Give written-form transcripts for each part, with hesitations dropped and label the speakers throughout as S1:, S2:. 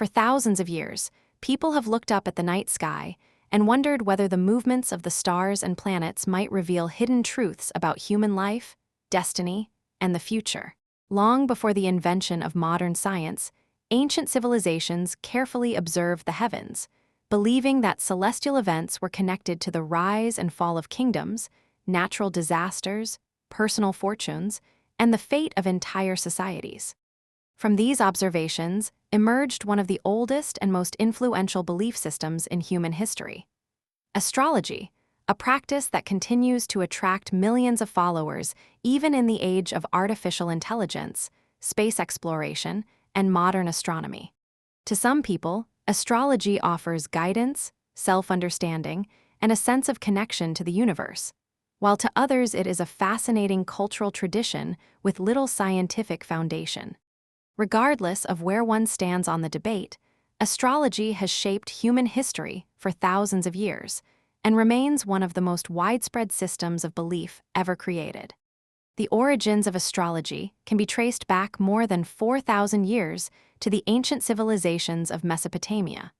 S1: For thousands of years, people have looked up at the night sky and wondered whether the movements of the stars and planets might reveal hidden truths about human life, destiny, and the future. Long before the invention of modern science, ancient civilizations carefully observed the heavens, believing that celestial events were connected to the rise and fall of kingdoms, natural disasters, personal fortunes, and the fate of entire societies. From these observations emerged one of the oldest and most influential belief systems in human history. Astrology, a practice that continues to attract millions of followers even in the age of artificial intelligence, space exploration, and modern astronomy. To some people, astrology offers guidance, self-understanding, and a sense of connection to the universe, while to others it is a fascinating cultural tradition with little scientific foundation. Regardless of where one stands on the debate, astrology has shaped human history for thousands of years and remains one of the most widespread systems of belief ever created. The origins of astrology can be traced back more than 4,000 years to the ancient civilizations of Mesopotamia,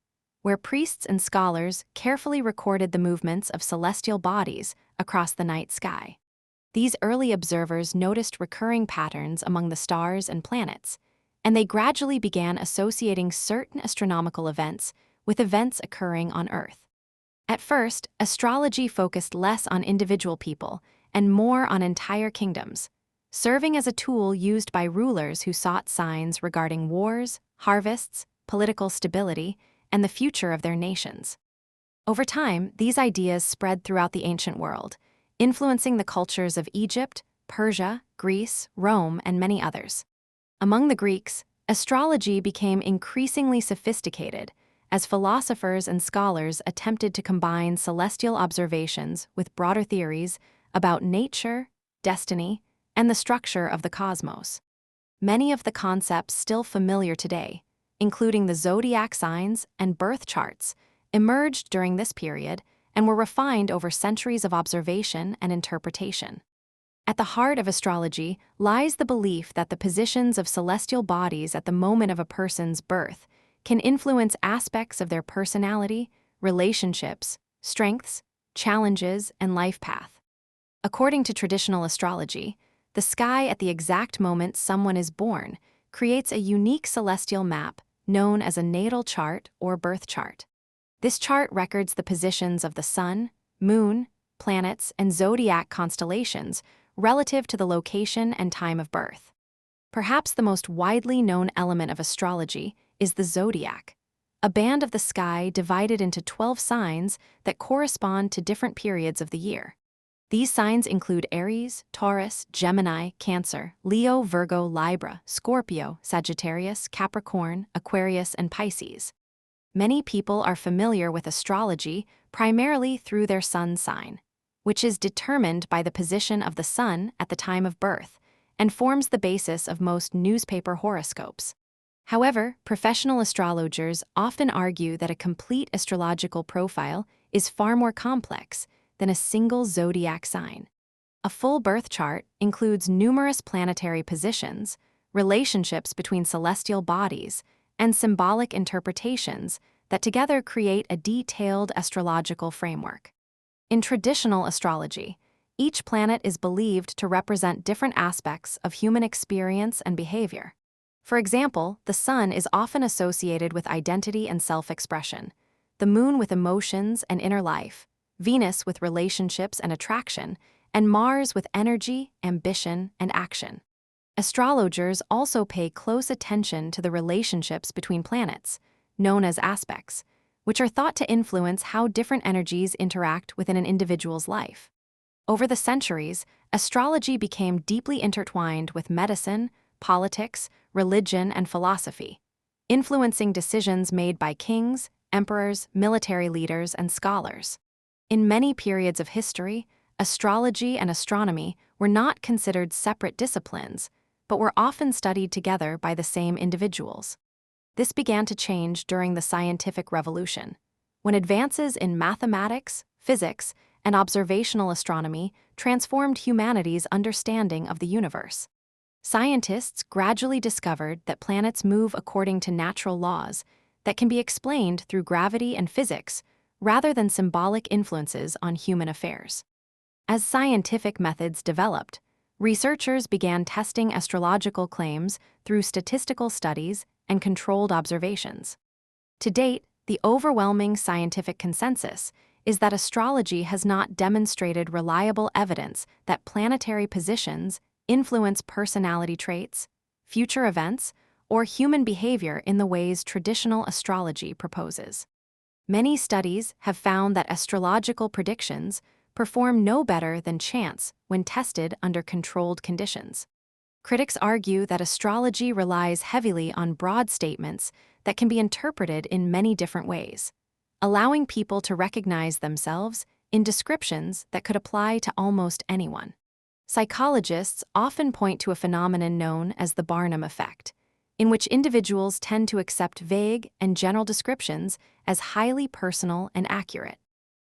S1: where priests and scholars carefully recorded the movements of celestial bodies across the night sky. These early observers noticed recurring patterns among the stars and planets, and they gradually began associating certain astronomical events with events occurring on Earth. At first, astrology focused less on individual people and more on entire kingdoms, serving as a tool used by rulers who sought signs regarding wars, harvests, political stability, and the future of their nations. Over time, these ideas spread throughout the ancient world, influencing the cultures of Egypt, Persia, Greece, Rome, and many others. Among the Greeks, astrology became increasingly sophisticated as philosophers and scholars attempted to combine celestial observations with broader theories about nature, destiny, and the structure of the cosmos. Many of the concepts still familiar today, including the zodiac signs and birth charts, emerged during this period and were refined over centuries of observation and interpretation. At the heart of astrology lies the belief that the positions of celestial bodies at the moment of a person's birth can influence aspects of their personality, relationships, strengths, challenges, and life path. According to traditional astrology, the sky at the exact moment someone is born creates a unique celestial map known as a natal chart or birth chart. This chart records the positions of the sun, moon, planets, and zodiac constellations relative to the location and time of birth. Perhaps the most widely known element of astrology is the zodiac, a band of the sky divided into 12 signs that correspond to different periods of the year. These signs include Aries, Taurus, Gemini, Cancer, Leo, Virgo, Libra, Scorpio, Sagittarius, Capricorn, Aquarius, and Pisces. Many people are familiar with astrology primarily through their sun sign, which is determined by the position of the sun at the time of birth and forms the basis of most newspaper horoscopes. However, professional astrologers often argue that a complete astrological profile is far more complex than a single zodiac sign. A full birth chart includes numerous planetary positions, relationships between celestial bodies, and symbolic interpretations that together create a detailed astrological framework. In traditional astrology, each planet is believed to represent different aspects of human experience and behavior. For example, the sun is often associated with identity and self-expression, the moon with emotions and inner life, Venus with relationships and attraction, and Mars with energy, ambition, and action. Astrologers also pay close attention to the relationships between planets, known as aspects, which are thought to influence how different energies interact within an individual's life. Over the centuries, astrology became deeply intertwined with medicine, politics, religion, and philosophy, influencing decisions made by kings, emperors, military leaders, and scholars. In many periods of history, astrology and astronomy were not considered separate disciplines, but were often studied together by the same individuals. This began to change during the scientific revolution, when advances in mathematics, physics, and observational astronomy transformed humanity's understanding of the universe. Scientists gradually discovered that planets move according to natural laws that can be explained through gravity and physics rather than symbolic influences on human affairs. As scientific methods developed, researchers began testing astrological claims through statistical studies and controlled observations. To date, the overwhelming scientific consensus is that astrology has not demonstrated reliable evidence that planetary positions influence personality traits, future events, or human behavior in the ways traditional astrology proposes. Many studies have found that astrological predictions perform no better than chance when tested under controlled conditions. Critics argue that astrology relies heavily on broad statements that can be interpreted in many different ways, allowing people to recognize themselves in descriptions that could apply to almost anyone. Psychologists often point to a phenomenon known as the Barnum effect, in which individuals tend to accept vague and general descriptions as highly personal and accurate.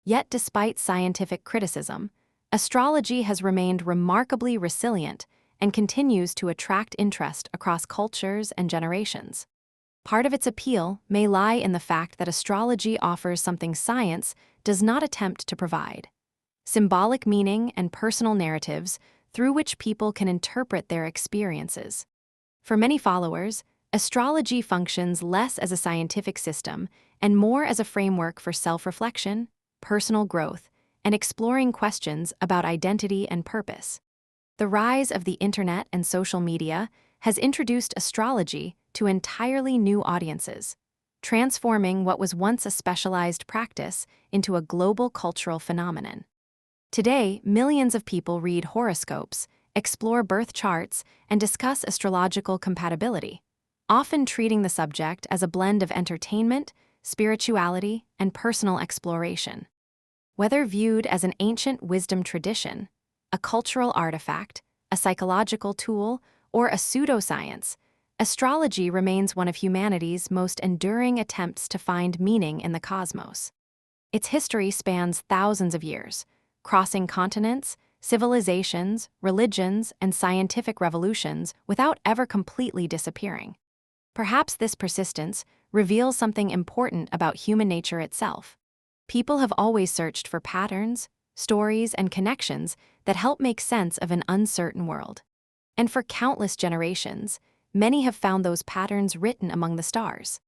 S1: Yet, despite scientific criticism, astrology has remained remarkably resilient and continues to attract interest across cultures and generations. Part of its appeal may lie in the fact that astrology offers something science does not attempt to provide: symbolic meaning and personal narratives through which people can interpret their experiences. For many followers, astrology functions less as a scientific system and more as a framework for self-reflection, personal growth, and exploring questions about identity and purpose. The rise of the internet and social media has introduced astrology to entirely new audiences, transforming what was once a specialized practice into a global cultural phenomenon. Today, millions of people read horoscopes, explore birth charts, and discuss astrological compatibility, often treating the subject as a blend of entertainment, spirituality, and personal exploration. Whether viewed as an ancient wisdom tradition, a cultural artifact, a psychological tool, or a pseudoscience, astrology remains one of humanity's most enduring attempts to find meaning in the cosmos. Its history spans thousands of years, crossing continents, civilizations, religions, and scientific revolutions without ever completely disappearing. Perhaps this persistence reveals something important about human nature itself. People have always searched for patterns, stories, and connections that help make sense of an uncertain world. And for countless generations, many have found those patterns written among the stars.